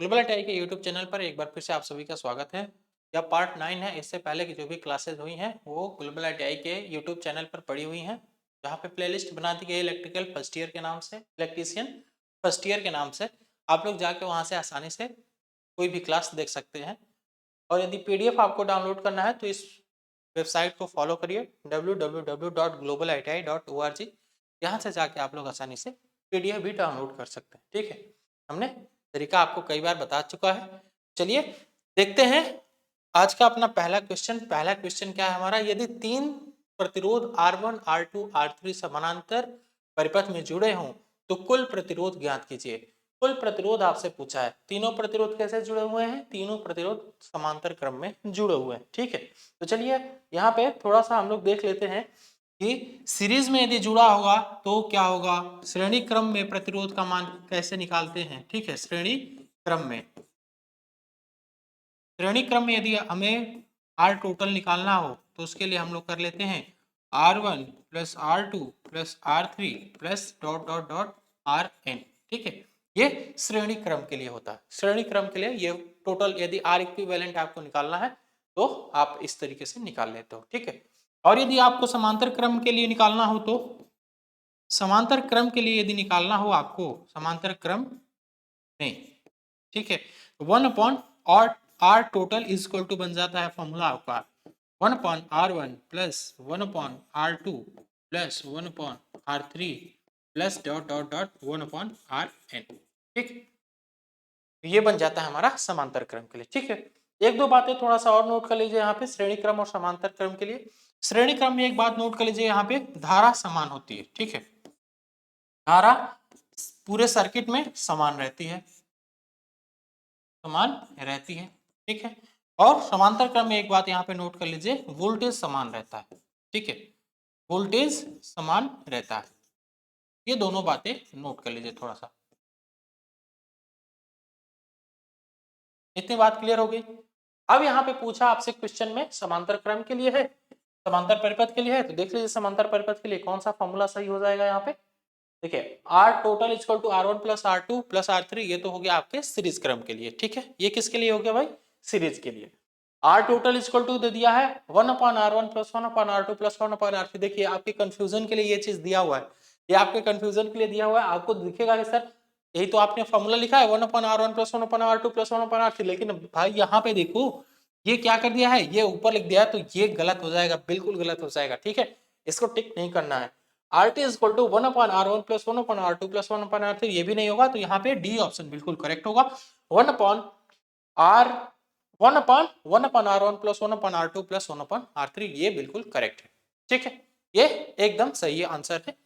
Global ATI के YouTube channel पर एक बार फिर से आप सभी का स्वागत है। यह पार्ट 9 है। इससे पहले की जो भी क्लासेस हुई हैं वो ग्लोबल एटीआई के यूट्यूब चैनल पर पड़ी हुई हैं, जहाँ पे प्लेलिस्ट बना दी गई इलेक्ट्रिकल फर्स्ट ईयर के नाम से, इलेक्ट्रीशियन फर्स्ट ईयर के नाम से। आप लोग जाके वहाँ से आसानी से कोई भी क्लास देख सकते हैं। और यदि पीडीएफ आपको डाउनलोड करना है तो इस वेबसाइट को फॉलो करिए www.globaliti.org। यहाँ से जाके आप लोग आसानी से पीडीएफ भी डाउनलोड कर सकते हैं। ठीक है, हमने तरीका आपको कई बार बता चुका है। चलिए देखते हैं आज का अपना पहला क्वेश्चन। पहला क्वेश्चन क्या है हमारा, यदि तीन प्रतिरोध R1, R2, R3 समानांतर परिपथ में जुड़े हों तो कुल प्रतिरोध ज्ञात कीजिए। कुल प्रतिरोध आपसे पूछा है। तीनों प्रतिरोध कैसे जुड़े हुए हैं? तीनों प्रतिरोध समांतर क्रम में जुड़े हुए हैं। ठीक है, तो चलिए यहाँ पे थोड़ा सा हम लोग देख लेते हैं कि सीरीज में यदि जुड़ा होगा तो क्या होगा, श्रेणी क्रम में प्रतिरोध का मान कैसे निकालते हैं। ठीक है, श्रेणी क्रम में यदि हमें आर टोटल निकालना हो तो उसके लिए हम लोग कर लेते हैं R1 plus R2 plus R3 plus dot dot dot Rn। ठीक है, ये श्रेणी क्रम के लिए होता है। श्रेणी क्रम के लिए ये टोटल यदि R इक्विवेलेंट आपको निकालना है तो आप इस तरीके से निकाल लेते हो। ठीक है, और यदि आपको समांतर क्रम के लिए निकालना हो तो समांतर क्रम के लिए यदि निकालना हो आपको समांतर क्रम नहीं, ठीक है, 1 और R total is equal to बन जाता है फॉर्मूला आपका 1/R1 plus 1/R2 plus 1/R3 plus dot dot dot 1/Rn। ठीक, ये बन जाता है हमारा समांतर क्रम के लिए। ठीक है, एक दो बातें थोड़ा सा और नोट कर लीजिए यहाँ पे श्रेणी क्रम और समांतर क्रम के लिए। श्रेणी क्रम में एक बात नोट कर लीजिए, यहाँ पे धारा समान होती है। ठीक है, धारा पूरे सर्किट में समान रहती है, समान रहती है। ठीक है, और समांतर क्रम में एक बात यहाँ पे नोट कर लीजिए, वोल्टेज समान रहता है। ठीक है, वोल्टेज समान रहता है। ये दोनों बातें नोट कर लीजिए थोड़ा सा। इतनी बात क्लियर हो गई। अब यहाँ पे पूछा आपसे क्वेश्चन में समांतर क्रम के लिए है, समांतर परिपथ के लिए है, तो देख लीजिए समांतर परिपथ के लिए कौन सा फॉर्मूला सही हो जाएगा। यहाँ पे देखिए R total equal to R1 plus R2 plus R3, ये तो हो गया आपके सीरीज क्रम के लिए। ठीक है, ये किसके लिए हो गया भाई? सीरीज के लिए। आर टोटल इक्वल टू दे दिया है 1/R1 plus 1/R2 plus 1/R3। देखिए आपके कंफ्यूजन के लिए ये चीज दिया हुआ है, ये आपके कंफ्यूजन के लिए दिया हुआ है। आपको दिखेगा कि सर यही तो आपने फॉर्मूला लिखा है 1/R1 plus 1/R2 plus 1/R3, लेकिन भाई यहाँ पे देखो ये क्या कर दिया है, ये ऊपर लिख दिया है, तो ये गलत हो जाएगा, बिल्कुल गलत हो जाएगा। ठीक है, इसको टिक नहीं करना है। RT is equal to 1/R1 plus 1/R2 plus 1/R3, ये भी नहीं होगा, तो यहाँ पे डी ऑप्शन बिल्कुल करेक्ट होगा। 1/R1 plus 1/R2 plus 1/R3, ये बिल्कुल करेक्ट है। ठीक है, ये एकदम सही आंसर है।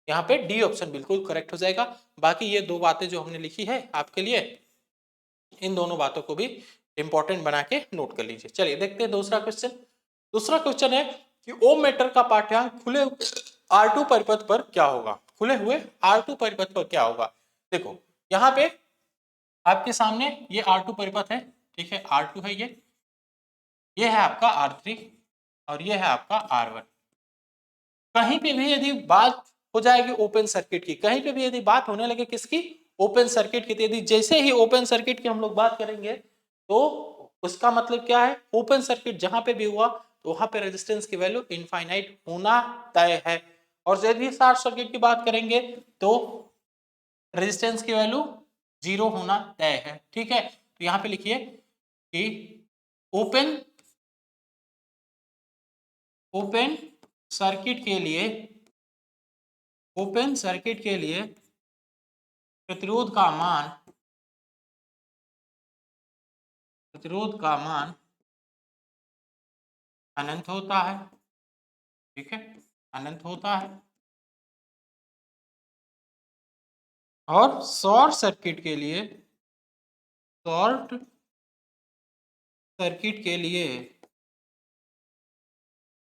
यहाँ पे डी ऑप्शन बिल्कुल करेक्ट हो जाएगा। बाकी ये दो बातें जो हमने लिखी है आपके लिए, इन दोनों बातों को भी इंपॉर्टेंट बना के नोट कर लीजिए। चलिए देखते हैं दूसरा क्वेश्चन। दूसरा क्वेश्चन है कि ओम मीटर का पाठ्यांक खुले R2 परिपथ पर क्या होगा। खुले हुए R2 परिपथ पर क्या होगा। देखो यहाँ पे आपके सामने ये R2 परिपथ है। ठीक है, R2 है, ये है आपका R3 और ये है आपका R1। कहीं पे भी यदि बात हो जाएगी ओपन सर्किट की, कहीं पे भी यदि बात होने लगे किसकी, ओपन सर्किट की, यदि जैसे ही ओपन सर्किट की हम लोग बात करेंगे तो उसका मतलब क्या है, ओपन सर्किट जहां पे भी हुआ तो वहां पे रेजिस्टेंस की वैल्यू इनफाइनाइट होना तय है। और यदि शॉर्ट सर्किट की बात करेंगे तो रेजिस्टेंस की वैल्यू 0 होना तय है। ठीक है, तो यहाँ पे लिखिए कि ओपन ओपन सर्किट के लिए, ओपन सर्किट के लिए प्रतिरोध का मान, प्रतिरोध का मान अनंत होता है। ठीक है, अनंत होता है। और शॉर्ट सर्किट के लिए, शॉर्ट सर्किट के लिए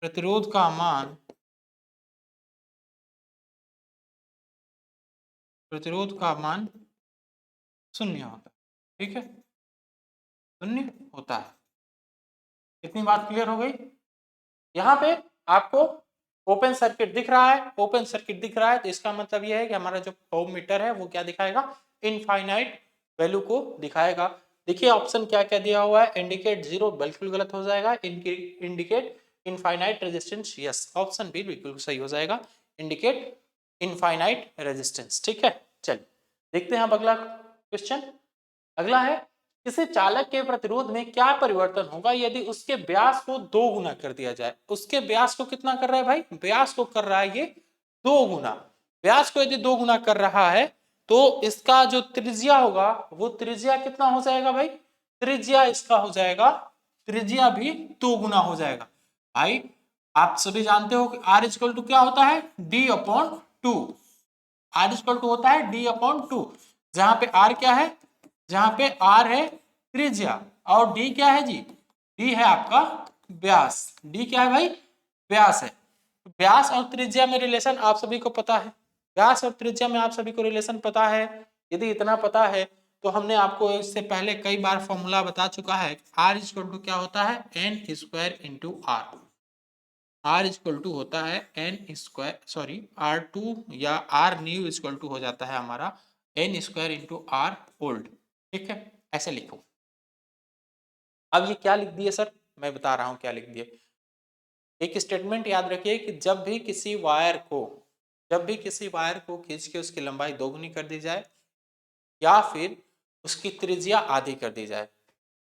प्रतिरोध का मान, प्रतिरोध का मान शून्य होता है। ठीक है, शून्य होता है। इतनी बात क्लियर हो गई। यहाँ पे आपको ओपन सर्किट दिख रहा है, ओपन सर्किट दिख रहा है, तो इसका मतलब यह है कि हमारा जो ओम मीटर है वो क्या दिखाएगा, इनफाइनाइट वैल्यू को दिखाएगा। देखिए ऑप्शन क्या क्या दिया हुआ है, इंडिकेट जीरो बिल्कुल गलत हो जाएगा, indicate infinite resistance yes, option B बिल्कुल सही हो जाएगा, इंडिकेट इनफाइनाइट रेजिस्टेंस। ठीक है, चलिए देखते हैं अब अगला क्वेश्चन। अगला है, किसी चालक के प्रतिरोध में क्या परिवर्तन होगा यदि उसके व्यास को 2 गुना कर दिया जाए। उसके व्यास को कितना कर रहा है भाई, व्यास को कर रहा है ये 2 गुना। व्यास को यदि 2 गुना कर रहा है तो इसका जो त्रिज्या होगा वो त्रिज्या कितना हो जाएगा भाई, त्रिज्या इसका हो जाएगा, त्रिज्या भी 2 गुना हो जाएगा। भाई आप सभी जानते हो कि आर इक्वल टू क्या होता है, D upon two. R equal to होता है डी अपॉन टू, जहां पे आर क्या है, जहां पे आर है त्रिज्या और डी क्या है जी, डी है आपका व्यास। डी क्या है भाई, व्यास है। व्यास और त्रिज्या में रिलेशन आप सभी को पता है, व्यास और त्रिज्या में आप सभी को रिलेशन पता है। यदि इतना पता है तो हमने आपको इससे पहले कई बार फॉर्मूला बता चुका है, आर इक्वल टू क्या होता है, N square into R. R equal to होता है N square, sorry R two या आर न्यू इक्वल टू हो जाता है हमारा N square into R old. ठीक है, ऐसे लिखो। अब ये क्या लिख दिए सर, मैं बता रहा हूं क्या लिख दिए। एक स्टेटमेंट याद रखिए कि जब भी किसी वायर को खींच के उसकी लंबाई दोगुनी कर दी जाए या फिर उसकी त्रिज्या आधी कर दी जाए,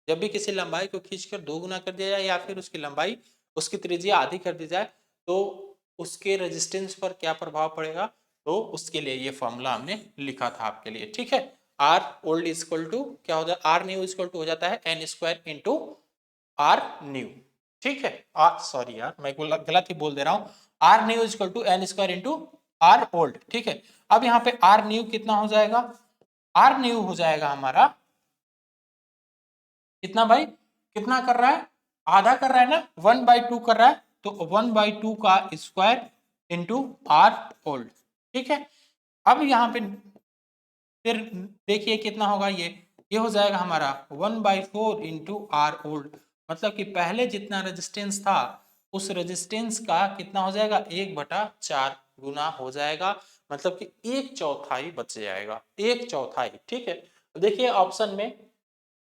जब भी किसी लंबाई को खींचकर 2 गुना कर दिया जाए या फिर उसकी त्रिज्या आधी कर दी जाए तो उसके रेजिस्टेंस पर क्या प्रभाव पड़ेगा, तो उसके लिए ये फॉर्मूला हमने लिखा था आपके लिए। ठीक है, आर ओल्ड इक्वल टू क्या हो जाता है, आर न्यू इक्वल टू हो जाता है N square into R new. ठीक है, सॉरी यार मैं गलत ही बोल दे रहा हूं, R new equal to N square into R old. ठीक है, अब यहाँ पे आर न्यू कितना हो जाएगा, आर न्यू हो जाएगा हमारा कितना भाई, कितना कर रहा है, आधा कर रहा है ना, 1/2 कर रहा है, तो 1/2 का स्क्वायर इंटू आर ओल्ड। ठीक है, अब यहाँ पे फिर देखिए कितना होगा, ये हो जाएगा हमारा 1/4 इंटू आर ओल्ड, मतलब कि पहले जितना रेजिस्टेंस था उस रेजिस्टेंस का कितना हो जाएगा, 1/4 गुना हो जाएगा, मतलब कि 1/4 बच जाएगा, 1/4। ठीक है, देखिए ऑप्शन में,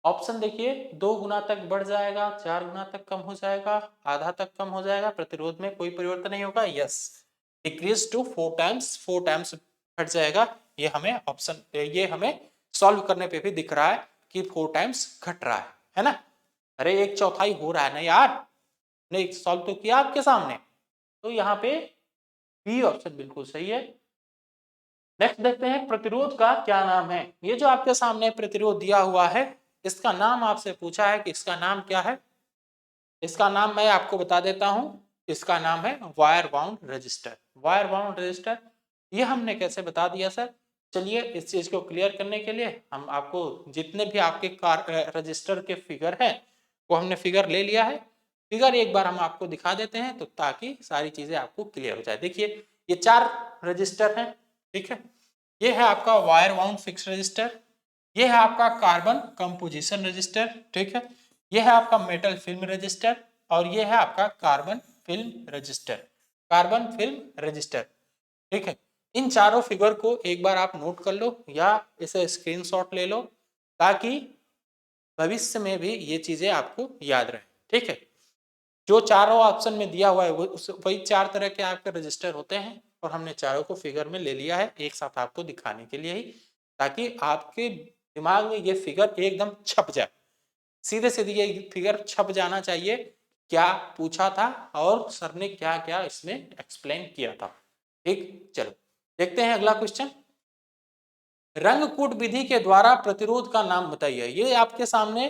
ऑप्शन देखिए 2 गुना तक बढ़ जाएगा, 4 गुना तक कम हो जाएगा, आधा तक कम हो जाएगा, प्रतिरोध में कोई परिवर्तन नहीं होगा, यस डिक्रीज टू 4 टाइम्स घट जाएगा। ये हमें ऑप्शन, ये हमें सॉल्व करने पे भी दिख रहा है कि 4 टाइम्स घट रहा है ना। अरे 1/4 हो रहा है ना यार, ने सॉल्व तो किया आपके सामने, तो यहाँ पे बी ऑप्शन बिल्कुल सही है। नेक्स्ट देखते हैं प्रतिरोध का क्या नाम है। ये जो आपके सामने प्रतिरोध दिया हुआ है इसका नाम आपसे पूछा है कि इसका नाम क्या है। इसका नाम मैं आपको बता देता हूं, इसका नाम है wire bound register. Wire bound register ये हमने कैसे बता दिया सर, चलिए इस चीज को क्लियर करने के लिए हम आपको जितने भी आपके रजिस्टर के फिगर हैं वो हमने फिगर ले लिया है, फिगर एक बार हम आपको दिखा देते हैं तो ताकि सारी चीजें आपको क्लियर हो जाए। देखिए ये 4 रजिस्टर हैं। ठीक है, ये है आपका वायर बाउंड फिक्स रजिस्टर, ये है आपका कार्बन कंपोजिशन रजिस्टर। ठीक है, ये है आपका मेटल फिल्म रजिस्टर और ये है आपका carbon film register, carbon film register. ठीक है, इन चारों फिगर को एक बार आप नोट कर लो या इसे स्क्रीनशॉट ले लो ताकि भविष्य में भी ये चीजें आपको याद रहे। ठीक है, जो चारों ऑप्शन में दिया हुआ है वही 4 तरह के आपके रजिस्टर होते हैं और हमने चारों को फिगर में ले लिया है एक साथ आपको दिखाने के लिए ही, ताकि आपके दिमाग में ये फिगर एकदम छप जाए, सीधे सीधे ये फिगर छप जाना चाहिए क्या पूछा था और सर ने क्या क्या इसमें एक्सप्लेन किया था। ठीक, चलो देखते हैं अगला क्वेश्चन। रंगकूट विधि के द्वारा प्रतिरोध का नाम बताइए। ये आपके सामने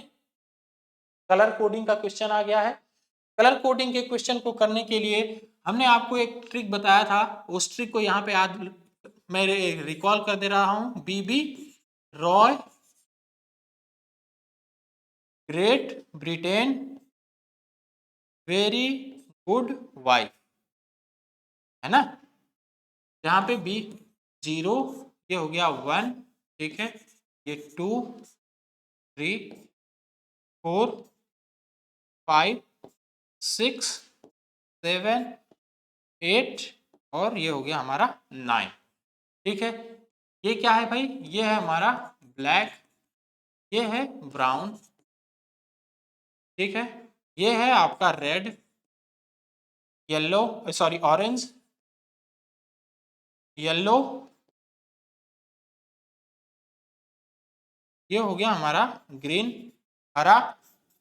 कलर कोडिंग का क्वेश्चन आ गया है। कलर कोडिंग के क्वेश्चन को करने के लिए हमने आपको एक ट्रिक बताया था, उस ट्रिक को यहाँ पे आज मैं रिकॉल कर दे रहा हूं। BB Roy Great Britain very good wife, है ना, यहाँ पे बी 0, ये हो गया 1, ठीक है, ये 2 3 4 5 6 7 8 और ये हो गया हमारा 9। ठीक है, ये क्या है भाई, ये है हमारा ब्लैक ये है ब्राउन, ठीक है, ये है आपका red, yellow, sorry orange, yellow, ये हो गया हमारा ग्रीन, हरा,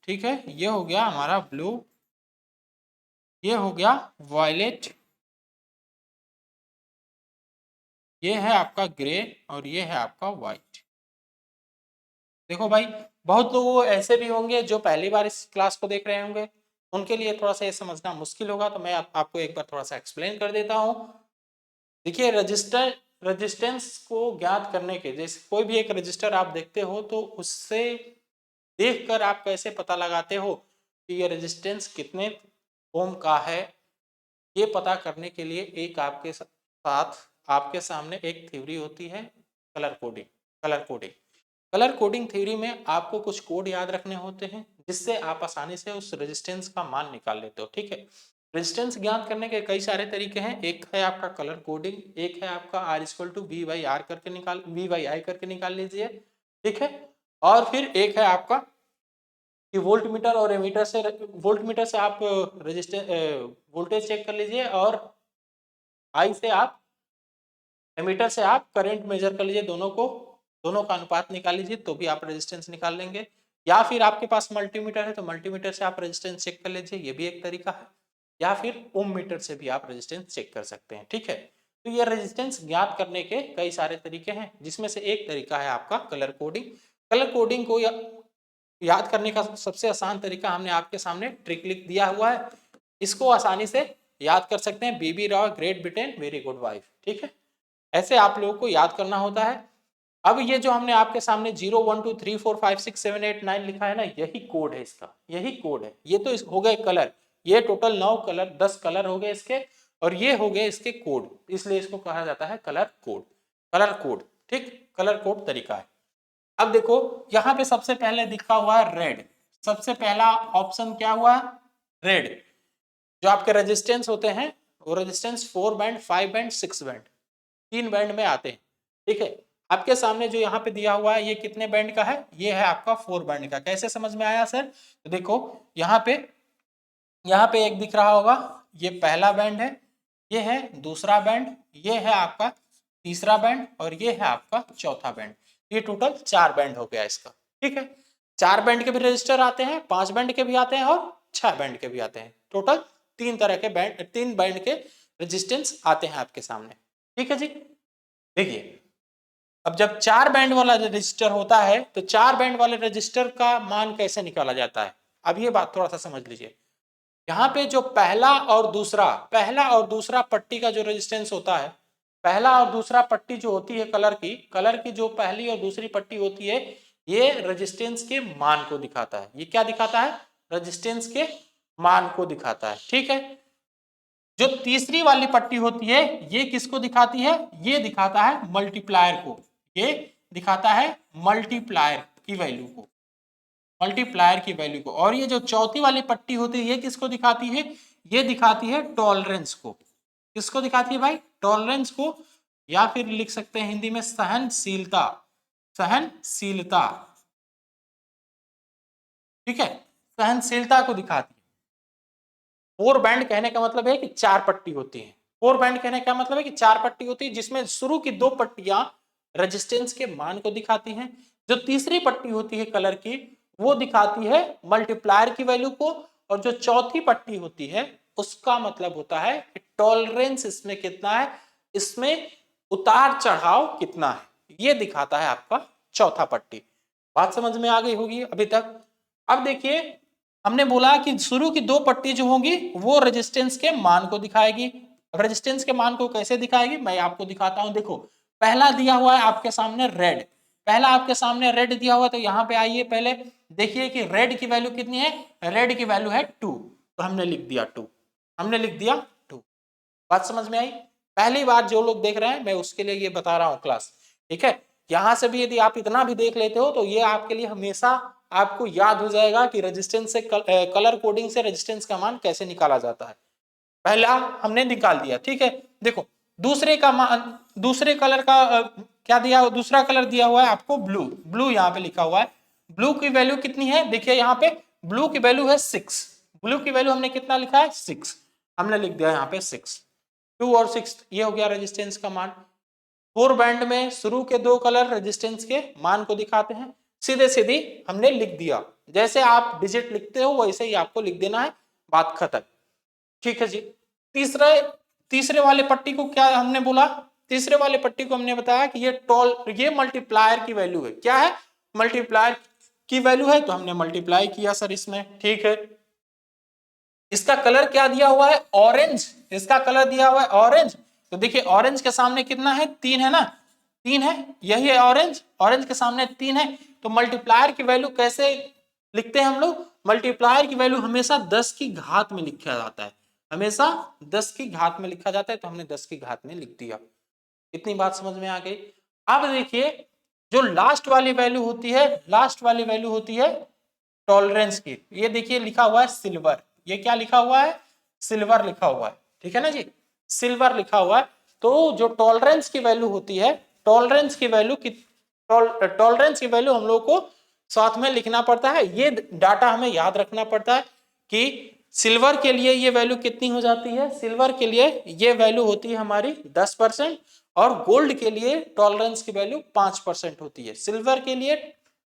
ठीक है, ये हो गया हमारा ब्लू, ये हो गया वॉयलेट, ये है आपका ग्रे और ये है आपका व्हाइट। देखो भाई, बहुत लोग ऐसे भी होंगे जो पहली बार इस क्लास को देख रहे होंगे, उनके लिए थोड़ा सा ये समझना मुश्किल होगा, तो मैं आपको एक बार थोड़ा सा एक्सप्लेन कर देता हूँ। देखिए, रेजिस्टेंस को ज्ञात करने के, जैसे कोई भी एक रजिस्टर आप देखते हो तो उससे देखकर आप कैसे पता लगाते हो कि ये रेजिस्टेंस कितने ओम का है, ये पता करने के लिए एक आपके साथ आपके सामने एक थ्योरी होती है, colour coding. Colour coding colour coding theory में आपको कुछ कोड याद रखने होते हैं जिससे आप आसानी से उस रेजिस्टेंस का मान निकाल लेते हो, ठीक है। रेजिस्टेंस ज्ञात करने के कई सारे तरीके हैं, एक है आपका कलर कोडिंग, एक है आपका R equal to V by R करके निकाल, वी बाई आई करके निकाल लीजिए, ठीक है। और फिर एक है आपका कि वोल्ट मीटर और एमीटर से, वोल्ट मीटर से आप रेजिस्टेंस वोल्टेज चेक कर लीजिए और आई से आप, एमीटर से आप करंट मेजर कर लीजिए, दोनों का अनुपात निकाल लीजिए तो भी आप रेजिस्टेंस निकाल लेंगे। या फिर आपके पास मल्टीमीटर है तो मल्टीमीटर से आप रेजिस्टेंस चेक कर लीजिए, ये भी एक तरीका है। या फिर ओम मीटर से भी आप रेजिस्टेंस चेक कर सकते हैं, ठीक है। तो ये रेजिस्टेंस ज्ञात करने के कई सारे तरीके हैं, जिसमें से एक तरीका है आपका कलर कोडिंग। कलर कोडिंग को याद करने का सबसे आसान तरीका हमने आपके सामने ट्रिक लिख दिया हुआ है, इसको आसानी से याद कर सकते हैं। BB Rao Great Britain very good wife, ठीक है, ऐसे आप लोगों को याद करना होता है। अब ये जो हमने आपके सामने 0 1 2 3 4 5 6 7 8 9 लिखा है ना, यही कोड है इसका, यही कोड है। ये तो हो गए कलर, ये टोटल 9 कलर 10 कलर हो गए इसके, और ये हो गए इसके कोड, इसलिए इसको कहा जाता है कलर कोड। कलर कोड, ठीक, कलर कोड तरीका है। अब देखो यहाँ पे सबसे पहले दिखा हुआ है रेड, सबसे पहला ऑप्शन क्या हुआ, रेड। जो आपके रेजिस्टेंस होते हैं वो resistance 4 band 5 band 6 band, 3 band में आते हैं, ठीक है। आपके सामने जो यहाँ पे दिया हुआ है ये कितने बैंड का है, ये है आपका 4 बैंड का। कैसे समझ में आया सर, तो देखो यहाँ पे एक दिख रहा होगा, ये पहला बैंड है, ये है दूसरा बैंड, ये है आपका तीसरा बैंड और ये है आपका चौथा बैंड। ये टोटल 4 बैंड हो गया इसका, ठीक है। 4 बैंड के भी रजिस्टर आते हैं, 5 बैंड के भी आते हैं और 6 बैंड के भी आते हैं। टोटल 3 तरह के बैंड, 3 बैंड के रेजिस्टेंस आते हैं आपके सामने, ठीक है जी। देखिए, अब जब 4 बैंड वाला रजिस्टर होता है तो 4 बैंड वाले रजिस्टर का मान कैसे निकाला जाता है, अब ये बात थोड़ा सा समझ लीजिए। यहाँ पे जो पहला और दूसरा पट्टी का जो रेजिस्टेंस होता है, पहला और दूसरा पट्टी जो होती है कलर की जो पहली और दूसरी पट्टी होती है, ये रेजिस्टेंस के मान को दिखाता है। ये क्या दिखाता है, रेजिस्टेंस के मान को दिखाता है, ठीक है। जो तीसरी वाली पट्टी होती है ये किसको दिखाती है, ये दिखाता है मल्टीप्लायर को, ये दिखाता है मल्टीप्लायर की वैल्यू को, मल्टीप्लायर की वैल्यू को। और ये जो चौथी वाली पट्टी होती है ये किसको दिखाती है, ये दिखाती है टॉलरेंस को। किसको दिखाती है भाई, टॉलरेंस को, या फिर लिख सकते हैं हिंदी में सहनशीलता, सहनशीलता, ठीक है, सहनशीलता को दिखाती है। 4 बैंड कहने का मतलब है कि 4 पट्टी होती है, 4 बैंड कहने का मतलब है कि 4 पट्टी होती है, जिसमें शुरू की 2 पट्टियां रेजिस्टेंस के मान को दिखाती हैं, जो तीसरी पट्टी होती है कलर की वो दिखाती है मल्टीप्लायर की वैल्यू को, और जो चौथी पट्टी होती है उसका मतलब होता है कि टॉलरेंस इसमें कितना है, इसमें उतार चढ़ाव कितना है, ये दिखाता है आपका चौथा पट्टी। बात समझ में आ गई होगी अभी तक। अब देखिए, हमने बोला कि शुरू की 2 पट्टी जो होंगी वो रेजिस्टेंस के मान को दिखाएगी। रेजिस्टेंस के मान को कैसे दिखाएगी, मैं आपको दिखाता हूं। देखो, पहला दिया हुआ है आपके सामने रेड, पहला आपके सामने रेड दिया हुआ है, तो यहाँ पे आइए पहले देखिए कि रेड की वैल्यू कितनी है, रेड की वैल्यू है 2, तो हमने लिख दिया 2, हमने लिख दिया 2। बात समझ में आई, पहली बार जो लोग देख रहे हैं मैं उसके लिए ये बता रहा हूँ क्लास, ठीक है। यहां से भी यदि आप इतना भी देख लेते हो तो ये आपके लिए हमेशा आपको याद हो जाएगा कि रेजिस्टेंस से कलर कोडिंग से रेजिस्टेंस का मान कैसे निकाला जाता है। पहला हमने निकाल दिया, ठीक है। देखो, दूसरे का मान, दूसरे कलर का क्या दिया, दूसरा कलर दिया हुआ है आपको ब्लू, ब्लू यहाँ पे लिखा हुआ है, ब्लू की वैल्यू कितनी है, देखिए यहाँ पे ब्लू की वैल्यू है 6, ब्लू की वैल्यू हमने कितना लिखा है 6, हमने लिख दिया यहाँ पे 6, 2 और 6 ये हो गया रेजिस्टेंस का मान। 4 बैंड में शुरू के दो कलर रेजिस्टेंस के मान को दिखाते हैं, सीधे सीधी हमने लिख दिया, जैसे आप डिजिट लिखते हो वैसे ही आपको लिख देना है, बात खत्म। ठीक है जी। तीसरे वाले पट्टी को क्या हमने बोला, तीसरे वाले पट्टी को हमने बताया कि ये मल्टीप्लायर की वैल्यू है, क्या है, मल्टीप्लायर की वैल्यू है, तो हमने मल्टीप्लाई किया सर इसमें। ठीक है, इसका कलर क्या दिया हुआ है, ऑरेंज, इसका कलर दिया हुआ है ऑरेंज, तो देखिए ऑरेंज के सामने कितना है, 3 है ना, 3 है, यही है ऑरेंज, ऑरेंज के सामने 3 है, तो मल्टीप्लायर की वैल्यू कैसे लिखते हैं हम लोग, मल्टीप्लायर की वैल्यू हमेशा 10 की घात में लिखा जाता है, हमेशा 10 की घात में लिखा जाता है, तो हमने 10 की घात में लिख दिया। इतनी बात समझ में आ गई। अब देखिए जो लास्ट वाली वैल्यू होती है, लास्ट वाली वैल्यू होती है टॉलरेंस की, ये देखिए लिखा हुआ है सिल्वर, ये क्या लिखा हुआ है, सिल्वर लिखा हुआ है, ठीक है ना जी, सिल्वर लिखा हुआ है। तो जो टॉलरेंस की वैल्यू होती है, टॉलरेंस की वैल्यू टॉलरेंस की वैल्यू हम लोग को साथ में लिखना पड़ता है, ये डाटा हमें याद रखना पड़ता है कि सिल्वर के लिए ये वैल्यू कितनी हो जाती है, सिल्वर के लिए ये वैल्यू होती है हमारी 10% और गोल्ड के लिए टॉलरेंस की वैल्यू 5% होती है। सिल्वर के लिए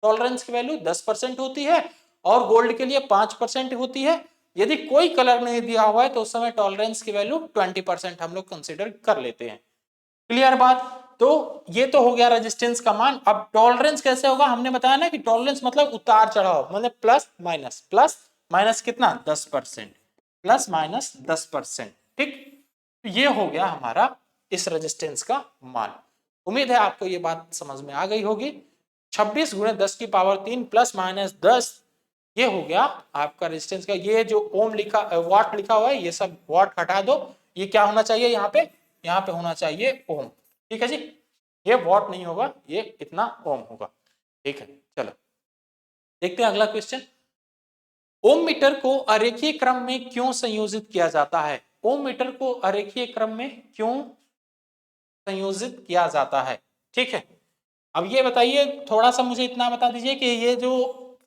टॉलरेंस की वैल्यू 10% होती है और गोल्ड के लिए 5% होती है। यदि कोई कलर नहीं दिया हुआ है तो उस समय टॉलरेंस की वैल्यू 20% हम लोग कंसिडर कर लेते हैं। क्लियर बात। तो ये तो हो गया रेजिस्टेंस का मान। अब टॉलरेंस कैसे होगा, हमने बताया ना कि टॉलरेंस मतलब उतार चढ़ाव, मतलब प्लस माइनस कितना 10%, प्लस माइनस 10%। ठीक, ये हो गया हमारा इस रेजिस्टेंस का मान। उम्मीद है आपको ये बात समझ में आ गई होगी। 26 गुणे 10 की पावर 3 प्लस माइनस 10, ये हो गया आपका रेजिस्टेंस का। ये जो ओम लिखा वाट लिखा हुआ है, ये सब वाट हटा दो, ये क्या होना चाहिए यहाँ पे होना चाहिए ओम। ठीक है जी, ये वाट नहीं होगा, ये इतना ओम होगा। ठीक है, चलो देखते हैं अगला क्वेश्चन। ओम मीटर को अरेखीय क्रम में क्यों संयोजित किया जाता है, ओम मीटर को अरेखीय क्रम में क्यों संयोजित किया जाता है। ठीक है, अब ये बताइए, थोड़ा सा मुझे इतना बता दीजिए कि ये जो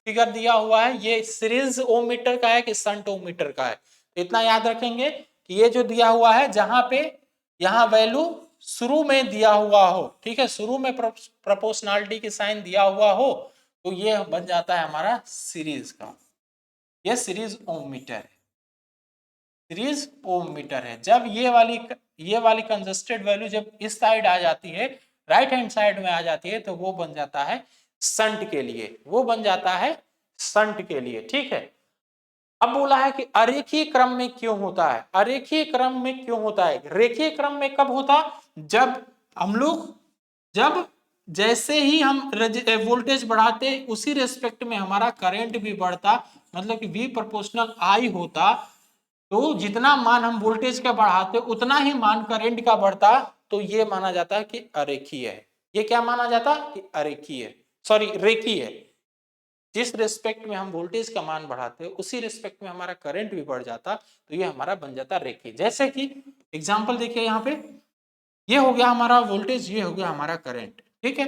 फिगर दिया हुआ है ये सीरीज ओम मीटर का है कि शंट ओम मीटर का है। इतना याद रखेंगे कि ये जो दिया हुआ है, जहां पे यहाँ वैल्यू शुरू में दिया हुआ हो, ठीक है, शुरू में प्रोपोर्शनलिटी की साइन दिया हुआ हो, तो ये बन जाता है हमारा सीरीज का, ये सीरीज ओम मीटर है, सीरीज ओम मीटर है। जब ये वाली कंजस्टेड वैल्यू जब इस साइड आ जाती है, राइट हैंड साइड में आ जाती है, तो वो बन जाता है शंट के लिए, वो बन जाता है शंट के लिए। ठीक है, अब बोला है कि अरेखीय क्रम में क्यों होता है, अरेखीय क्रम में क्यों होता है, रेखीय क्रम में कब होता, जब हम लोग जब जैसे ही हम वोल्टेज बढ़ाते उसी रेस्पेक्ट में हमारा करंट भी बढ़ता, मतलब कि V प्रोपोर्शनल I होता, तो जितना मान हम वोल्टेज का बढ़ाते उतना ही मान करंट का बढ़ता, तो ये माना जाता है कि अरेखीय है। ये क्या माना जाता कि अरेखीय है, सॉरी रेखीय है। जिस रेस्पेक्ट में हम वोल्टेज का मान बढ़ाते उसी रेस्पेक्ट में हमारा करंट भी बढ़ जाता, तो ये हमारा बन जाता रेखीय। जैसे कि एग्जांपल देखिए यहाँ पे, ये हो गया हमारा वोल्टेज, ये हो गया हमारा करंट। ठीक है,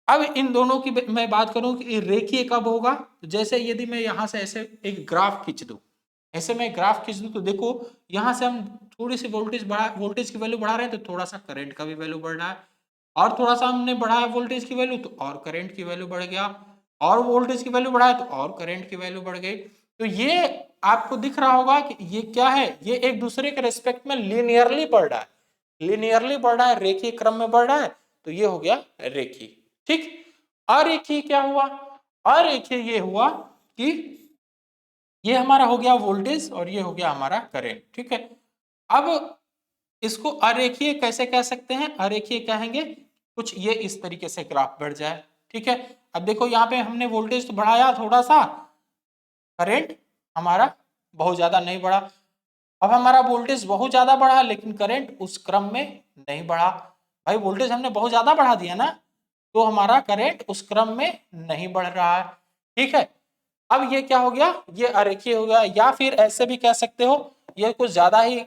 अब इन दोनों की मैं बात करूं कि रेखीय कब होगा, तो जैसे यदि मैं यहां से ऐसे एक ग्राफ खींच दूं, ऐसे मैं ग्राफ खींच दूं, तो देखो यहां से हम थोड़ी सी वोल्टेज की वैल्यू बढ़ा रहे हैं, तो थोड़ा सा करंट का भी वैल्यू बढ़ रहा है, और थोड़ा सा हमने बढ़ाया वोल्टेज की वैल्यू तो और करंट की वैल्यू बढ़ गया, और वोल्टेज की वैल्यू बढ़ाया तो और करंट की वैल्यू बढ़ गई। तो ये आपको दिख रहा होगा कि ये क्या है, ये एक दूसरे के रेस्पेक्ट में लीनियरली बढ़ रहा है, लीनियरली बढ़ रहा है, रेखीय क्रम में बढ़ रहा है, तो ये हो गया रेखीय। ठीक, अरेखीय क्या हुआ, अरेखीय ये हुआ कि ये हमारा हो गया वोल्टेज और ये हो गया हमारा करंट। ठीक है, अब इसको अरेखीय कैसे कह सकते हैं, अरेखीय कहेंगे कुछ ये इस तरीके से ग्राफ बढ़ जाए। ठीक है, अब देखो यहाँ पे हमने वोल्टेज तो बढ़ाया थोड़ा सा, करंट हमारा बहुत ज्यादा नहीं बढ़ा। अब हमारा वोल्टेज बहुत ज्यादा बढ़ा लेकिन करंट उस क्रम में नहीं बढ़ा। भाई वोल्टेज हमने बहुत ज्यादा बढ़ा दिया ना, तो हमारा करंट उस क्रम में नहीं बढ़ रहा है। ठीक है, अब ये क्या हो गया, ये अरेखीय हो गया, या फिर ऐसे भी कह सकते हो, ये कुछ ज्यादा ही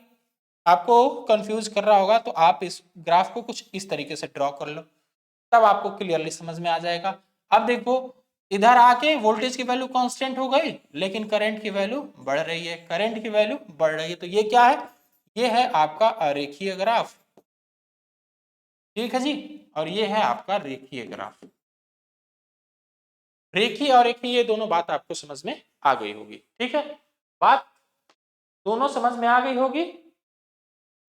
आपको कंफ्यूज कर रहा होगा, तो आप इस ग्राफ को कुछ इस तरीके से ड्रॉ कर लो, तब आपको क्लियरली समझ में आ जाएगा। अब देखो इधर आके वोल्टेज की वैल्यू कांस्टेंट हो गई, लेकिन करंट की वैल्यू बढ़ रही है, करंट की वैल्यू बढ़ रही है, तो ये क्या है, ये है आपका अरेखीय ग्राफ। ठीक है जी, और ये है आपका रेखीय ग्राफ। रेखीय और रेखीय ये दोनों बात आपको समझ में आ गई होगी। ठीक है, बात दोनों समझ में आ गई होगी।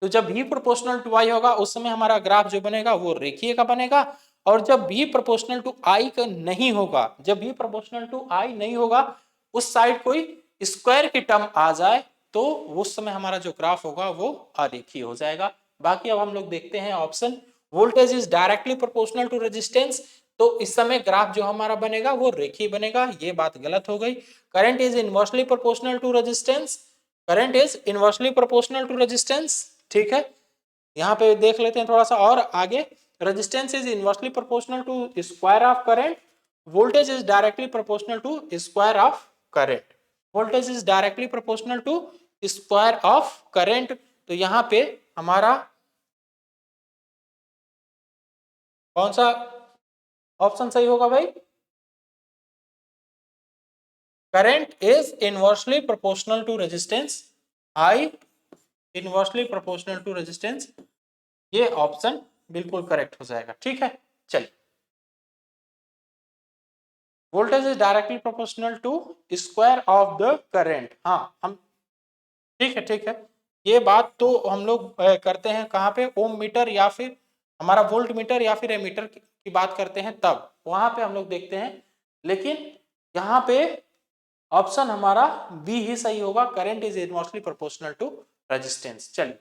तो जब v प्रोपोर्शनल टू i होगा उस समय हमारा ग्राफ जो बनेगा वो रेखीय का बनेगा, और जब v प्रोपोर्शनल टू i का नहीं होगा, जब v प्रोपोर्शनल टू i नहीं होगा, उस साइड कोई स्क्वायर की टर्म आ जाए, तो उस समय हमारा जो ग्राफ होगा वो अरेखीय हो जाएगा। बाकी अब हम लोग देखते हैं option, voltage is directly proportional to resistance, तो इस समय ग्राफ जो हमारा बनेगा वो रेखीय बनेगा, ये बात गलत हो गई। Current is inversely proportional to resistance, current is inversely proportional to resistance. ठीक है, यहाँ पे देख लेते हैं थोड़ा सा और आगे, resistance is inversely proportional to square of current, voltage is directly proportional to square of current, voltage is directly proportional to square of current. तो यहाँ पे हमारा कौन सा ऑप्शन सही होगा भाई, current is inversely proportional to resistance, I inversely proportional to resistance, ये ऑप्शन बिल्कुल करेक्ट हो जाएगा। ठीक है, चलिए, voltage is directly proportional to square of the current, हाँ हम, ठीक है ठीक है, ये बात तो हम लोग करते हैं कहाँ पे, ओम मीटर या फिर हमारा वोल्ट मीटर या फिर एमीटर की बात करते हैं तब वहां पे हम लोग देखते हैं, लेकिन यहाँ पे ऑप्शन हमारा बी ही सही होगा, current is inversely proportional to resistance. चलिए,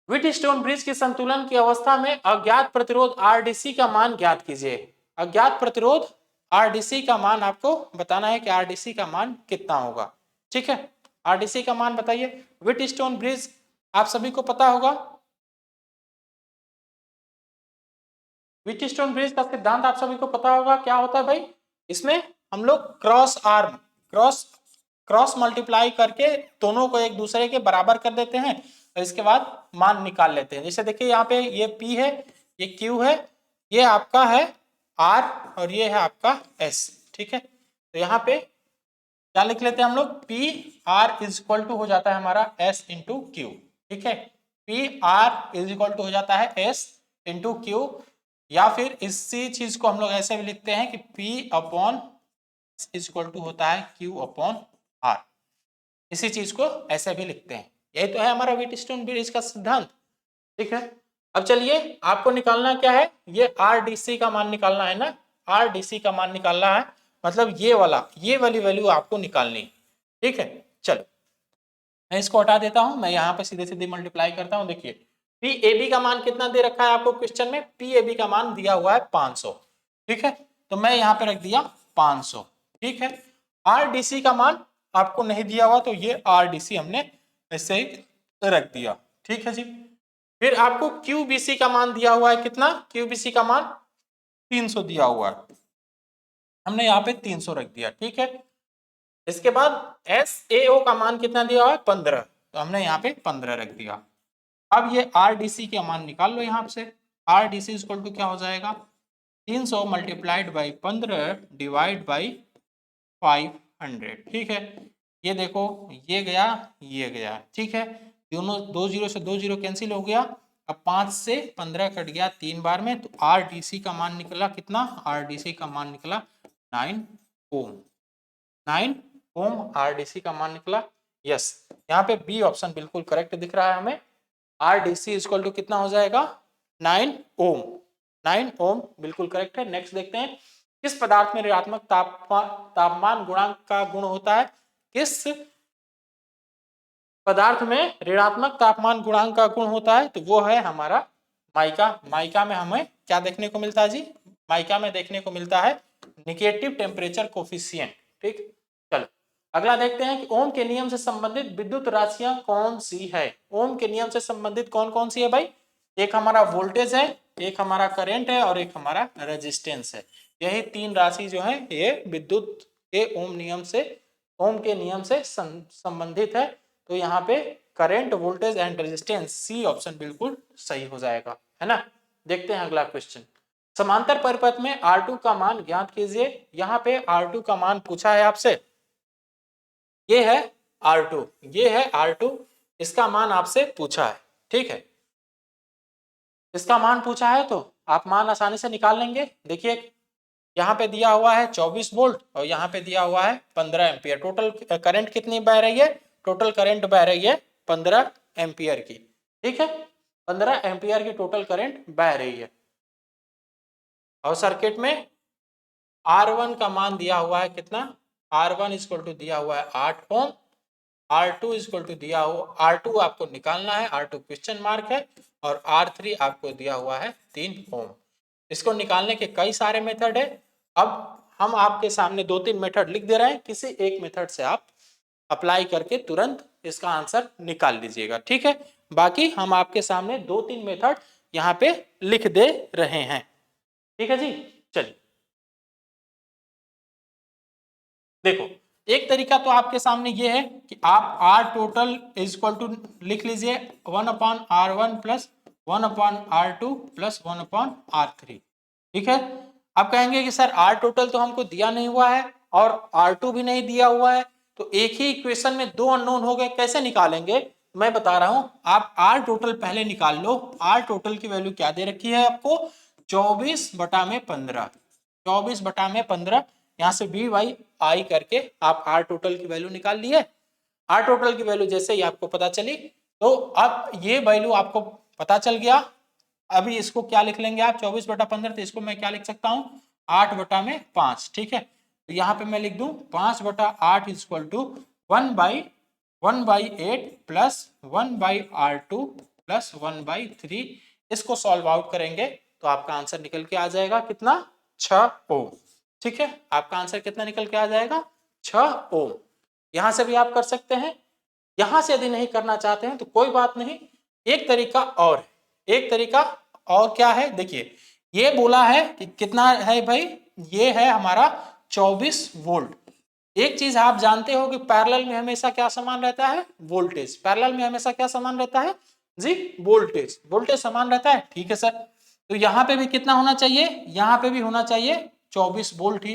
व्हीटस्टोन ब्रिज के संतुलन की अवस्था में अज्ञात प्रतिरोध आरडीसी का मान ज्ञात कीजिए। अज्ञात प्रतिरोध आरडीसी का मान आपको बताना है कि आरडीसी का मान कितना होगा। ठीक है, आरडीसी का मान बताइए। व्हीटस्टोन ब्रिज आप सभी को पता होगा, व्हीटस्टोन ब्रिज का सिद्धांत आप सभी को पता होगा क्या होता है भाई, इसमें हम लोग cross arm, cross cross multiply करके दोनों को एक दूसरे के बराबर कर देते हैं और इसके बाद मान निकाल लेते हैं। जैसे देखिए यहाँ पे ये P है, ये Q है, ये आपका है R और ये है आपका S। ठीक है, तो यहाँ पे क्या लिख लेते हैं हम लोग, P R is equal to हो जाता है हमारा S इंटू क्यू। ठीक है, P R is equal to हो जाता है S इंटू क्यू, या फिर इसी चीज को हम लोग ऐसे भी लिखते हैं कि P upon is equal to होता है Q अपॉन R, इसी चीज को ऐसे भी लिखते हैं। यही तो है हमारा व्हीटस्टोन ब्रिज का सिद्धांत। ठीक है, अब चलिए आपको निकालना क्या है, ये RDC का मान निकालना है ना, RDC का मान निकालना है, मतलब ये वाली वैल्यू आपको निकालनी है। ठीक है, चलो मैं इसको हटा देता हूं, मैं यहाँ पे सीधे सीधे मल्टीप्लाई करता हूं। देखिए PAB का मान कितना दे रखा है आपको क्वेश्चन में, PAB का मान दिया हुआ है 500। ठीक है, तो मैं यहाँ पे रख दिया 500। ठीक है, RDC का मान आपको नहीं दिया हुआ, तो ये RDC हमने ऐसे ही रख दिया। ठीक है जी, फिर आपको QBC का मान दिया हुआ है कितना, QBC का मान 300 दिया हुआ है, हमने यहाँ पे 300 रख दिया। ठीक है, इसके बाद SAO का मान कितना दिया हुआ है 15, तो हमने यहाँ पे 15 रख दिया। अब ये RDC के मान निकाल लो यहाँ से, RDC इक्वल टू क्या हो जाएगा, 300 मल्टीप्लाइड बाई 15 डिवाइड बाई 500। ठीक है, ये देखो ये गया ये गया। ठीक है, दोनों 2 जीरो से 2 जीरो कैंसिल हो गया, अब 5 से 15 कट गया 3 बार में, तो RDC का मान निकला कितना, RDC का मान निकला 9 ओम, 9 ओम RDC का मान निकला। यस, यहाँ पे बी ऑप्शन बिल्कुल करेक्ट दिख रहा है हमें, RDC इक्वल टू कितना हो जाएगा 9 ओम, 9 ओम बिल्कुल करेक्ट है। नेक्स्ट देखते हैं, किस पदार्थ में ऋणात्मक तापमान गुणांक का गुण होता है, किस पदार्थ में ऋणात्मक तापमान गुणांक का गुण होता है, तो वो है हमारा माइका। माइका में हमें क्या देखने को मिलता है जी, माइका में देखने को मिलता है निगेटिव टेम्परेचर कोफिशिएंट। ठीक, चलो अगला देखते हैं कि ओम के नियम से संबंधित विद्युत राशियां कौन सी है। ओम के नियम से संबंधित कौन कौन सी है भाई, एक हमारा वोल्टेज है, एक हमारा करंट है और एक हमारा रेजिस्टेंस है। यही तीन राशि जो है ये विद्युत के ओम के नियम से संबंधित है। तो यहाँ पे current, voltage and resistance, C option बिल्कुल सही हो जाएगा, है ना। देखते हैं अगला क्वेश्चन, समांतर परिपथ में R2 का मान ज्ञात कीजिए। यहाँ पे R2 का मान पूछा है आपसे, ये है R2, ये है R2, इसका मान आपसे पूछा है, ठीक है। इसका मान पूछा है तो आप मान आसानी से निकाल लेंगे। देखिए यहाँ पे दिया हुआ है 24 वोल्ट और यहाँ पे दिया हुआ है 15 एम्पियर। टोटल करंट कितनी बह रही है? टोटल करंट बह रही है 15 एम्पियर की, ठीक है। 15 एम्पियर की टोटल करंट बह रही है और सर्किट में R1 का मान दिया हुआ है कितना? R1 इक्वल टू दिया हुआ है 8 ओम, R2 इक्वल टू दिया हुआ, R2 आपको निकालना है, R2 क्वेश्चन मार्क है, और R3 आपको दिया हुआ है 3 ओम। इसको निकालने के कई सारे मेथड है। अब हम आपके सामने 2-3 मेथड लिख दे रहे हैं, किसी एक मेथड से आप अप्लाई करके तुरंत इसका आंसर निकाल लीजिएगा, ठीक है। बाकी हम आपके सामने 2-3 मेथड यहाँ पे लिख दे रहे हैं, ठीक है जी। चलिए देखो, एक तरीका तो आपके सामने ये है कि आप R total is equal to लिख लीजिए 1/R1 plus 1/R2 plus 1/R3, ठीक है। आप कहेंगे कि सर R टोटल तो हमको दिया नहीं हुआ है और R2 भी नहीं दिया हुआ है, तो एक ही इक्वेशन में दो अननोन हो गए, कैसे निकालेंगे? मैं बता रहा हूं, आप R टोटल पहले निकाल लो। R टोटल की वैल्यू क्या दे रखी है आपको? 24/15, 24/15। यहाँ से बी बाई आई करके आप आर टोटल की वैल्यू निकाल लिए। आर टोटल की वैल्यू जैसे ही आपको पता चली, तो अब ये वैल्यू आपको पता चल गया। अभी इसको क्या लिख लेंगे आप? 24/15, तो इसको मैं क्या लिख सकता हूँ? 8/5, ठीक है। तो यहाँ पे मैं लिख दूं 5/8 equal to 1/8 plus 1/R2 plus 1/3। इसको सॉल्व आउट करेंगे तो आपका आंसर निकल के आ जाएगा कितना? 6 ओम, ठीक है। आपका आंसर कितना निकल के आ जाएगा? 6 ओम। यहां से भी आप कर सकते हैं, यहां से यदि नहीं करना चाहते हैं तो कोई बात नहीं, एक तरीका और है। एक तरीका और क्या है? देखिए, ये बोला है कि कितना है भाई? ये है हमारा 24 वोल्ट। एक चीज आप जानते हो कि पैरेलल में हमेशा क्या समान रहता है? वोल्टेज। पैरेलल में हमेशा क्या समान रहता है जी? वोल्टेज। वोल्टेज समान रहता है, ठीक है सर। तो यहाँ पे भी कितना होना चाहिए? यहाँ पे भी होना चाहिए 24 वोल्ट ही।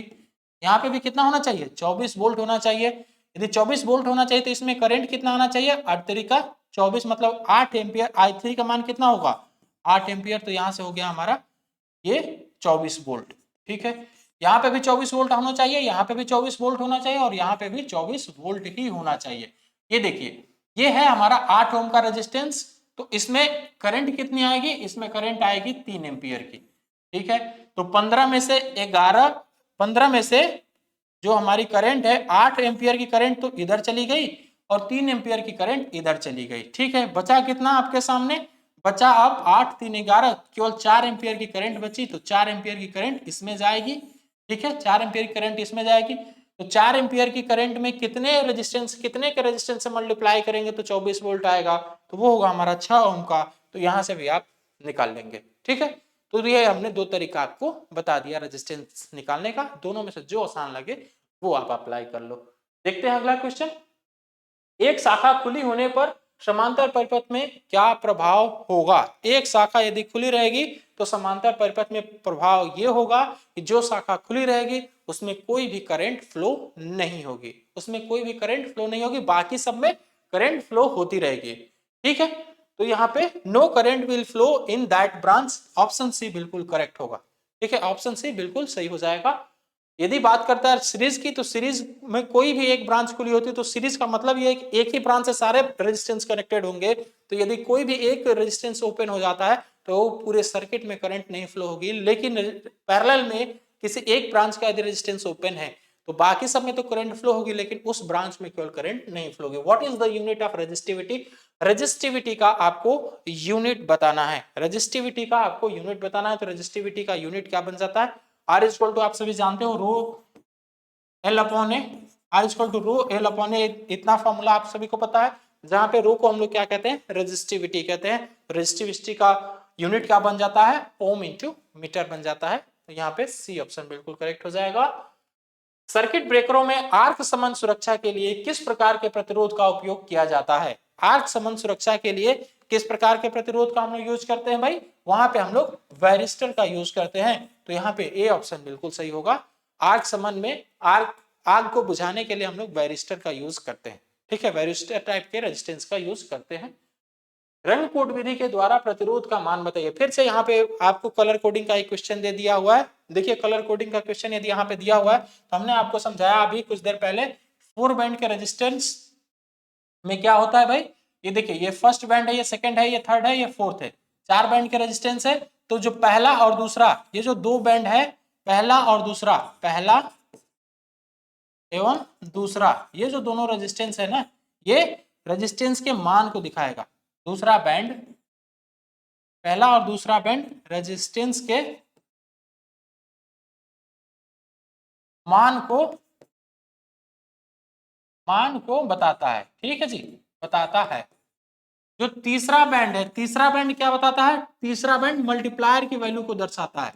यहाँ पे भी कितना होना चाहिए? 24 वोल्ट होना चाहिए। यदि 24 वोल्ट होना चाहिए तो इसमें करंट कितना आना चाहिए? 8 तरीका 24 मतलब 8 एम्पियर। I3 का मान कितना होगा? 8 एम्पियर। तो यहाँ से हो गया हमारा ये 24 वोल्ट, ठीक है। यहाँ पे भी 24 वोल्ट होना चाहिए, यहाँ पे भी 24 वोल्ट होना चाहिए और यहाँ पे भी 24 वोल्ट ही होना चाहिए। ये देखिए, ये है हमारा 8 ओम का रेजिस्टेंस। तो इसमें करंट कितनी आएगी? इसमें करंट आएगी 3 एम्पियर की, ठीक है। तो 15 में से 15 में से जो हमारी करंट है 8 एम्पियर की करंट तो इधर चली गई और 3 एम्पियर की करंट इधर चली गई, ठीक है। बचा कितना आपके सामने? बचा अब 8 3 11, केवल 4 एम्पियर की करंट बची। तो 4 एम्पियर की करंट इसमें जाएगी, ठीक है। 4 एम्पियर की करंट इसमें जाएगी। तो 4 एम्पियर की करंट में कितने रेजिस्टेंस, कितने के रेजिस्टेंस से मल्टीप्लाई करेंगे तो 24 वोल्ट आएगा? तो वो होगा हमारा 6 ओम का। तो यहां से भी आप निकाल लेंगे, ठीक है। तो ये हमने दो तरीका आपको बता दिया रेजिस्टेंस निकालने का। दोनों में से जो आसान लगे वो आप अप्लाई कर लो। देखते हैं अगला क्वेश्चन। एक शाखा खुली होने पर समांतर परिपथ में क्या प्रभाव होगा? एक शाखा यदि खुली रहेगी तो समांतर परिपथ में प्रभाव ये होगा कि जो शाखा खुली रहेगी उसमें कोई भी करंट फ्लो नहीं होगी, उसमें कोई भी करंट फ्लो नहीं होगी, बाकी सब में करंट फ्लो होती रहेगी, ठीक है। तो यहाँ पे no current will flow in that branch, option C बिल्कुल करेक्ट होगा, ठीक है। ऑप्शन सी बिल्कुल सही हो जाएगा। यदि बात करता है सीरीज की, तो सीरीज में कोई भी एक ब्रांच खुली होती है तो सीरीज का मतलब ये है कि एक ही ब्रांच से सारे रेजिस्टेंस कनेक्टेड होंगे। तो यदि कोई भी एक रेजिस्टेंस ओपन हो जाता है तो पूरे सर्किट में करंट नहीं फ्लो होगी। लेकिन पैरेलल में किसी एक ब्रांच का यदि रेजिस्टेंस ओपन है तो बाकी सब में तो करंट फ्लो होगी, लेकिन उस ब्रांच में केवल करंट नहीं फ्लो होगी। What is the unit of resistivity? Resistivity का आपको यूनिट बताना है। रेजिस्टिविटी का आपको यूनिट बताना है। तो रेजिस्टिविटी का यूनिट क्या बन जाता है? आर इक्वल टू, आप सभी जानते हो, rho L upon A. R equal to rho L upon A, इतना फॉर्मूला आप सभी को पता है। जहां पे रो को हम लोग क्या कहते हैं? रेजिस्टिविटी कहते हैं। रेजिस्टिविटी का यूनिट क्या बन जाता है? ओम इंटू मीटर बन जाता है। तो यहाँ पे सी ऑप्शन बिल्कुल करेक्ट हो जाएगा। सर्किट ब्रेकरों में आर्क समन सुरक्षा के लिए किस प्रकार के प्रतिरोध का उपयोग किया जाता है? आर्क समन सुरक्षा के लिए किस प्रकार के प्रतिरोध का हम लोग यूज करते हैं भाई, वहां पे हम लोग वायरिस्टर का यूज करते हैं। तो यहाँ पे ए ऑप्शन बिल्कुल सही होगा। आग समन में आग को बुझाने के लिए हम लोग वायरिस्टर का यूज करते हैं, ठीक है, वायरिस्टर टाइप के रेजिस्टेंस का यूज करते हैं। रंग कोड विधि के द्वारा प्रतिरोध का मान बताइए। फिर से यहाँ पे आपको कलर कोडिंग का एक क्वेश्चन दे दिया हुआ है। देखिए कलर कोडिंग का क्वेश्चन यदि यहाँ पे दिया हुआ है तो हमने आपको समझाया अभी कुछ देर पहले 4 बैंड के रेजिस्टेंस में क्या होता है भाई। ये देखिए ये फर्स्ट बैंड है, ये सेकंड है, ये थर्ड है, ये फोर्थ है, 4 बैंड के रेजिस्टेंस है। तो जो पहला और दूसरा, ये जो 2 बैंड है, पहला और दूसरा, पहला एवं दूसरा, ये जो दोनों रेजिस्टेंस है ना, ये रेजिस्टेंस के मान को दिखाएगा। दूसरा बैंड, पहला और दूसरा बैंड रेजिस्टेंस के मान को बताता है, ठीक है जी, बताता है। जो तीसरा बैंड है, तीसरा बैंड क्या बताता है, तीसरा बैंड मल्टीप्लायर की वैल्यू को दर्शाता है,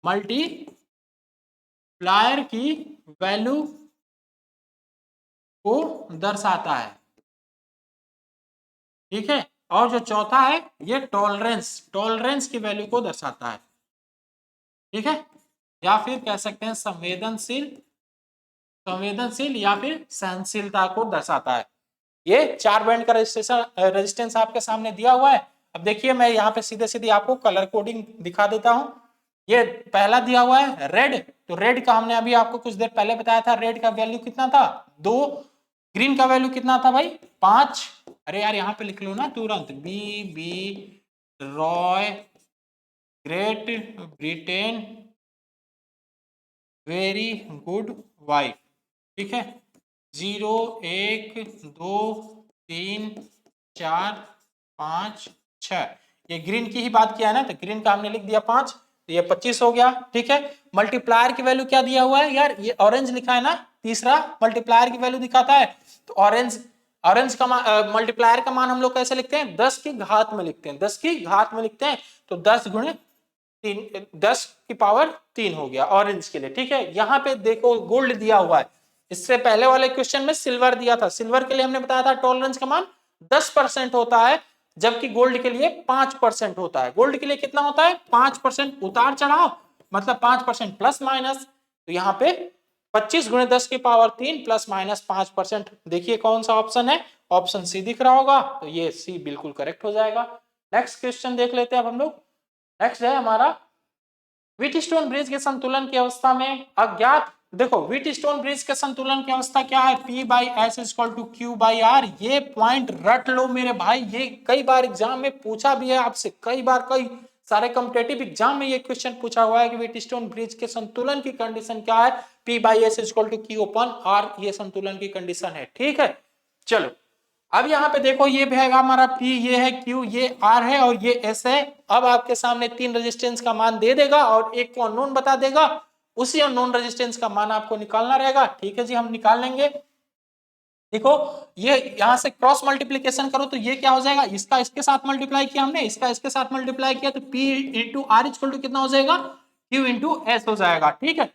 मल्टीप्लायर की वैल्यू को दर्शाता है, ठीक है। और जो चौथा है ये टॉलरेंस की वैल्यू को दर्शाता है, ठीक है, या फिर कह सकते हैं संवेदनशील या फिर सहनशीलता को दर्शाता है। ये 4 बैंड का रेजिस्टेंस आपके सामने दिया हुआ है। अब देखिए मैं यहाँ पे सीधे सीधे आपको कलर कोडिंग दिखा देता हूं। ये पहला दिया हुआ है रेड, तो रेड का हमने अभी आपको कुछ देर पहले बताया था, रेड का वैल्यू कितना था 2, ग्रीन का वैल्यू कितना था भाई 5। अरे यार यहाँ पे लिख लो ना तुरंत, B Roy Great Britain very good wife, ठीक है, 0 1 2 3 4 5 6, ये ग्रीन की ही बात किया है ना, तो ग्रीन का हमने लिख दिया 5, तो ये 25 हो गया, ठीक है। मल्टीप्लायर की वैल्यू क्या दिया हुआ है यार, ये ऑरेंज लिखा है ना, तीसरा मल्टीप्लायर की वैल्यू दिखाता है। तो ऑरेंज का मल्टीप्लायर का मान हम लोग कैसे लिखते हैं, 10 की घात में लिखते हैं, 10 की घात में लिखते हैं। तो 10 गुणे 3, 10 की पावर 3 हो गया ऑरेंज के लिए, ठीक है। यहाँ पे देखो गोल्ड दिया हुआ है, इससे पहले वाले क्वेश्चन में सिल्वर दिया था, सिल्वर के लिए हमने बताया था टॉलरेंस का मान 10% होता है, जबकि गोल्ड के लिए 5% होता है। गोल्ड के लिए कितना होता है 5% उतार चढ़ाव, मतलब 5% प्लस माइनस। तो यहाँ पे 25 गुणे 10 की पावर 3 प्लस माइनस 5%। देखिए कौन सा ऑप्शन है, ऑप्शन सी दिख रहा होगा, तो ये सी बिल्कुल करेक्ट हो जाएगा। नेक्स्ट क्वेश्चन देख लेते हैं अब हम लोग। नेक्स्ट है हमारा व्हीटस्टोन ब्रिज के संतुलन की अवस्था में अज्ञात। देखो व्हीटस्टोन ब्रिज के संतुलन की अवस्था क्या है, P by S equal to Q by R. ये पॉइंट रट लो मेरे भाई, ये कई बार एग्जाम में पूछा भी है आपसे, कई बार कई सारे कॉम्पिटेटिव एग्जाम में ये क्वेश्चन पूछा हुआ है कि व्हीटस्टोन ब्रिज के संतुलन की कंडीशन क्या है, P by S equal to Q upon R, ये संतुलन की कंडीशन है, ठीक है। चलो अब यहाँ पे देखो ये है हमारा P, ये है Q, ये R है और ये S है। अब आपके सामने 3 रेजिस्टेंस का मान दे देगा और एक को अननोन बता देगा, उसी अननोन रेजिस्टेंस का मान आपको निकालना रहेगा, ठीक है जी, हम निकाल लेंगे। देखो ये यहां से क्रॉस मल्टीप्लीकेशन करो तो ये क्या हो जाएगा, इसका इसके साथ मल्टीप्लाई किया हमने, इसका इसके साथ मल्टीप्लाई किया, तो P into R equal to कितना हो जाएगा, Q इंटू एस हो जाएगा, ठीक है।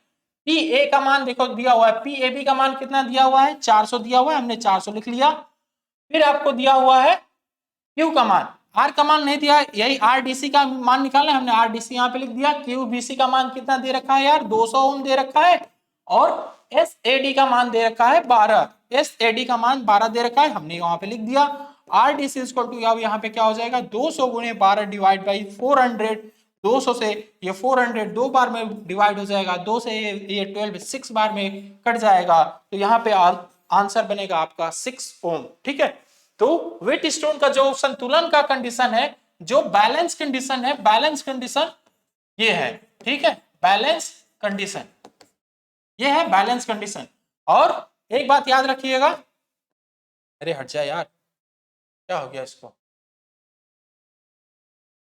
P A का मान देखो दिया हुआ है, P A B का मान कितना दिया हुआ है 400 दिया हुआ है, हमने 400 लिख लिया। फिर आपको दिया हुआ है Q का मान, R का मान नहीं दिया, यही RDC का मान निकालना है, हमने RDC यहाँ पे लिख दिया। QBC का मान कितना दे रखा है यार 200 ओम दे रखा है, और SAD का मान दे रखा है 12, SAD का मान 12 दे रखा है, हमने वहां पे लिख दिया। RDC इक्वल टू यहाँ पे क्या हो जाएगा 200 गुणे 12 डिवाइड बाई 400, 200 से ये 400 दो बार में डिवाइड हो जाएगा, 2 से ये 12 6 बार में कट जाएगा, तो यहाँ पे आंसर बनेगा आपका 6 ओम, ठीक है। तो व्हीटस्टोन का जो संतुलन का कंडीशन है, जो बैलेंस कंडीशन है, बैलेंस कंडीशन ये है, ठीक है, बैलेंस कंडीशन ये है, बैलेंस कंडीशन। और एक बात याद रखिएगा, अरे हट जाए यार, क्या हो गया इसको,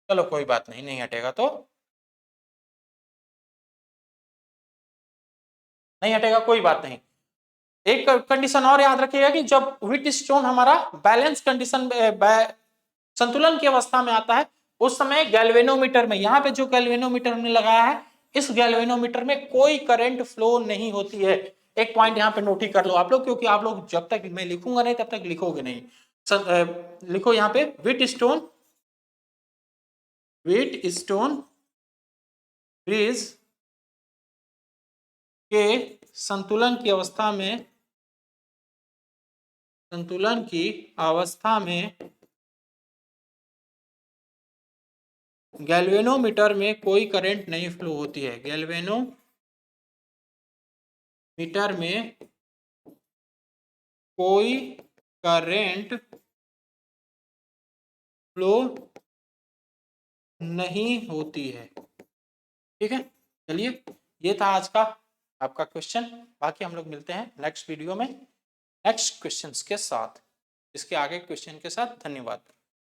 चलो कोई बात नहीं, नहीं हटेगा तो नहीं हटेगा, कोई बात नहीं। एक कंडीशन और याद रखिएगा कि जब व्हीटस्टोन हमारा बैलेंस कंडीशन संतुलन की अवस्था में आता है, उस समय गैल्वेनोमीटर में, यहाँ पे जो गैल्वेनोमीटर हमने लगाया है, इस गैल्वेनोमीटर में कोई करंट फ्लो नहीं होती है। एक पॉइंट यहाँ पे नोट ही कर लो आप लोग, क्योंकि आप लोग जब तक मैं लिखूंगा नहीं तब तक लिखोगे नहीं। लिखो यहाँ पे व्हीटस्टोन व्हीट स्टोन ब्रिज के संतुलन की अवस्था में गैल्वेनोमीटर में कोई करंट नहीं फ्लो होती है। गैल्वेनोमीटर में कोई करंट फ्लो नहीं होती है। ठीक है, चलिए ये था आज का आपका क्वेश्चन। बाकी हम लोग मिलते हैं नेक्स्ट वीडियो में नेक्स्ट क्वेश्चंस के साथ, इसके आगे क्वेश्चन के साथ। धन्यवाद।